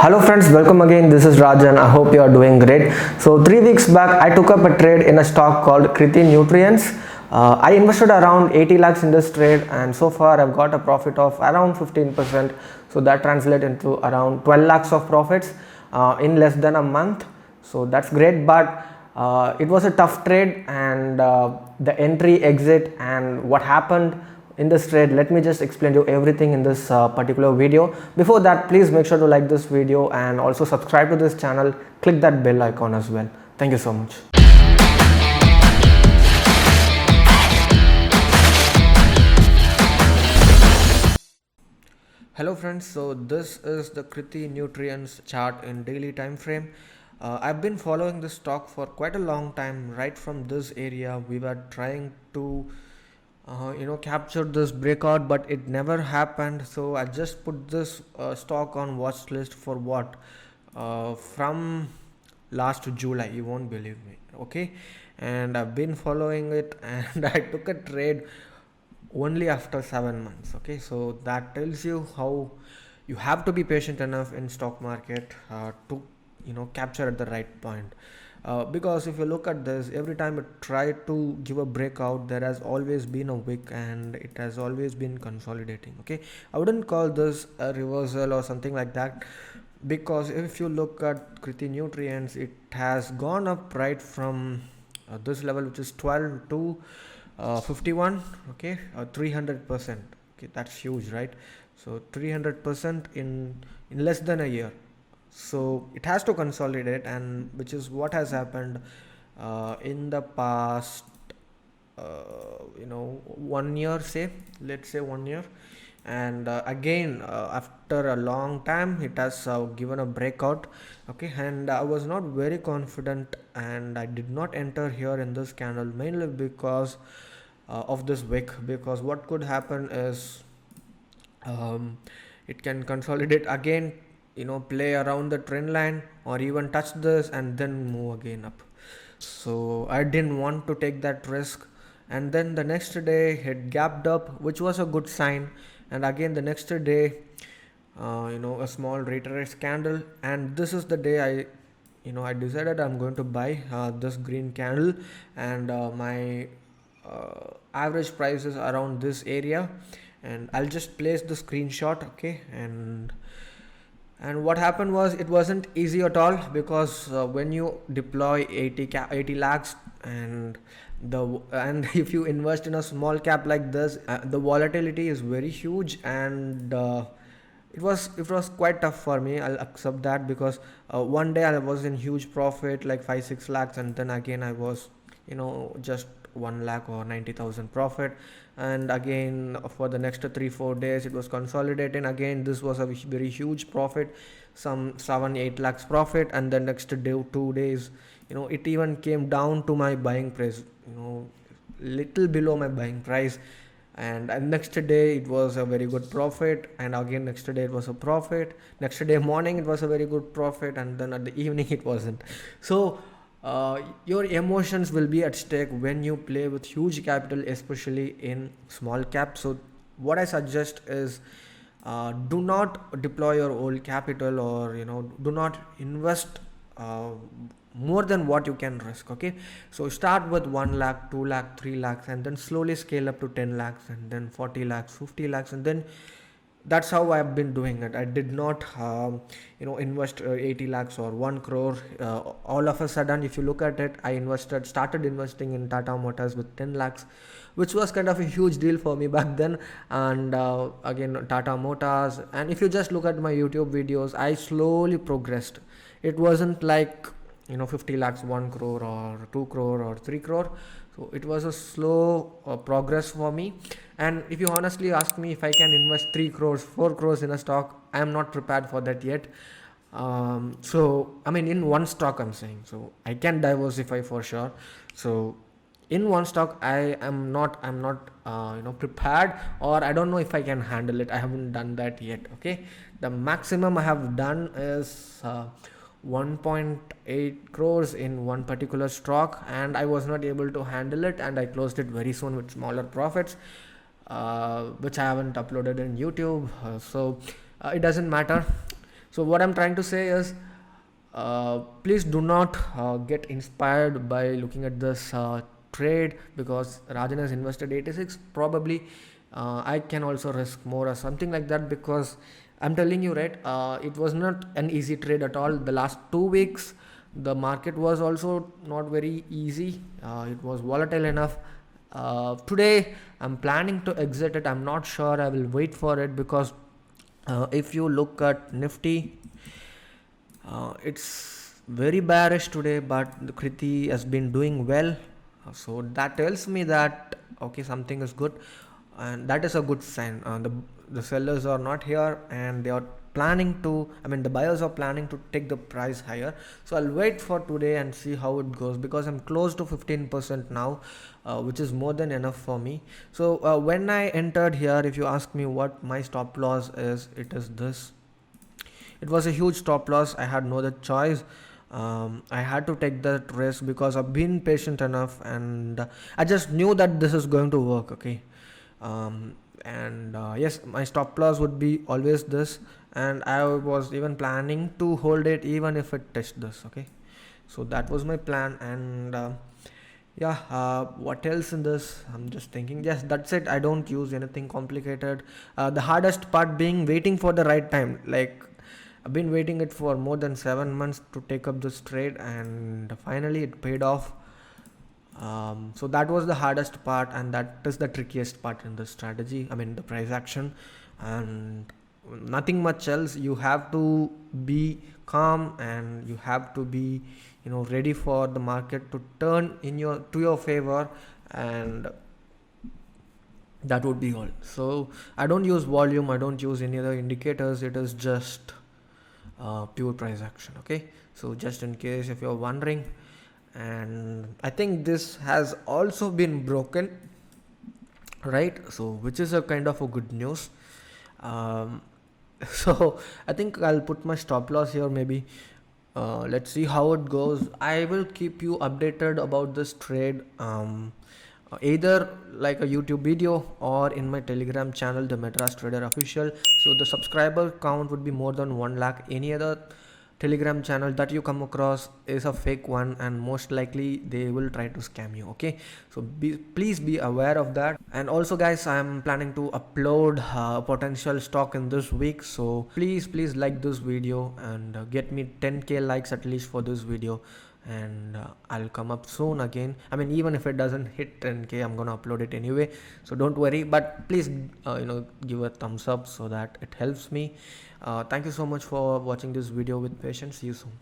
Hello friends, welcome again. This is Rajan. I hope you are doing great. So 3 weeks back, I took up a trade in a stock called Kriti Nutrients. I invested around 80 lakhs in this trade, and so far I've got a profit of around 15%. So that translates into around 12 lakhs of profits in less than a month. So that's great, but it was a tough trade, and the entry, exit, and what happened in this trade, let me just explain you everything in this particular video. Before that, please make sure to like this video and also subscribe to this channel. Click that bell icon as well. Thank you so much. Hello friends, so this is the Kriti Nutrients chart in daily time frame. I've been following this stock for quite a long time. Right from this area we were trying to captured this breakout, but it never happened. So I just put this stock on watch list for what from last July. You won't believe me, okay? And I've been following it, and I took a trade only after 7 months. Okay, so that tells you how you have to be patient enough in stock market to capture at the right point. Because if you look at this, every time it tried to give a breakout, there has always been a wick, and it has always been consolidating. Okay, I wouldn't call this a reversal or something like that, because if you look at Kriti Nutrients, it has gone up right from this level, which is 12 to 51. Okay, 300%. Okay, that's huge, right? So 300% in less than a year. So it has to consolidate, and which is what has happened in the past 1 year, let's say 1 year. And again, after a long time, it has given a breakout. Okay, and I was not very confident, and I did not enter here in this candle, mainly because of this wick. Because what could happen is it can consolidate again, play around the trend line, or even touch this and then move again up. So I didn't want to take that risk. And then the next day it gapped up, which was a good sign. And again the next day, a small retrace candle, and this is the day I decided I'm going to buy this green candle, and my average price is around this area, and I'll just place the screenshot. Okay, and what happened was, it wasn't easy at all, because when you deploy 80 lakhs, and if you invest in a small cap like this, the volatility is very huge, and it was quite tough for me. I'll accept that, because one day I was in huge profit, like 5-6 lakhs, and then again I was just 1 lakh or 90,000 profit, and again for the next 3-4 days it was consolidating again. This was a very huge profit, some 7-8 lakhs profit, and the next day, 2 days, it even came down to my buying price, little below my buying price, and next day it was a very good profit, and again next day it was a profit, next day morning it was a very good profit, and then at the evening it wasn't. So your emotions will be at stake when you play with huge capital, especially in small cap. So what I suggest is, do not deploy your whole capital, or do not invest more than what you can risk. Okay, so start with 1 lakh, 2 lakh, 3 lakhs, and then slowly scale up to 10 lakhs, and then 40 lakhs, 50 lakhs, and then that's how I've been doing it. I did not invest 80 lakhs or 1 crore all of a sudden. If you look at it, I started investing in Tata Motors with 10 lakhs, which was kind of a huge deal for me back then. And again, Tata Motors, and if you just look at my YouTube videos, I slowly progressed. It wasn't like 50 lakhs, 1 crore, or 2 crore, or 3 crore. So it was a slow progress for me. And if you honestly ask me if I can invest 3 crores, 4 crores in a stock, I am not prepared for that yet. So I mean, in one stock I'm saying, so I can diversify for sure. So in one stock I'm not prepared, or I don't know if I can handle it. I haven't done that yet. Okay, the maximum I have done is 1.8 crores in one particular stock, and I was not able to handle it, and I closed it very soon with smaller profits, which I haven't uploaded in YouTube. So it doesn't matter. So what I'm trying to say is, please do not get inspired by looking at this trade, because Rajan has invested 86. Probably I can also risk more or something like that, because I'm telling you, right, it was not an easy trade at all. The last 2 weeks the market was also not very easy. It was volatile enough. Today I'm planning to exit it. I'm not sure, I will wait for it, because if you look at Nifty, it's very bearish today, but the Kriti has been doing well. So that tells me that okay, something is good, and that is a good sign. The sellers are not here, and they are planning to. I mean, the buyers are planning to take the price higher. So I'll wait for today and see how it goes, because I'm close to 15% now, which is more than enough for me. So when I entered here, if you ask me what my stop loss is, it is this. It was a huge stop loss. I had no other choice. I had to take that risk because I've been patient enough, and I just knew that this is going to work. Okay, and yes, my stop loss would be always this, and I was even planning to hold it even if it touched this. Okay, so that was my plan, and yeah, what else in this? I'm just thinking. Yes, that's it. I don't use anything complicated. The hardest part being waiting for the right time. Like, I've been waiting it for more than 7 months to take up this trade, and finally it paid off. So that was the hardest part, and that is the trickiest part in the strategy. I mean, the price action, and nothing much else. You have to be calm, and you have to be, ready for the market to turn in your favor, and that would be all. So I don't use volume, I don't use any other indicators. It is just pure price action. Okay, so just in case if you're wondering, and I think this has also been broken, right? So which is a kind of a good news. So I think I'll put my stop loss here. Maybe let's see how it goes. I will keep you updated about this trade, either like a YouTube video or in my Telegram channel, the Madras Trader Official. So the subscriber count would be more than 1 lakh. Any other Telegram channel that you come across is a fake one, and most likely they will try to scam you. Okay, so please be aware of that. And also guys, I am planning to upload potential stock in this week, so please like this video, and get me 10k likes at least for this video, and I'll come up soon again. I mean, even if it doesn't hit 10k, I'm gonna upload it anyway, so don't worry. But please give a thumbs up so that it helps me. Thank you so much for watching this video with patience. See you soon.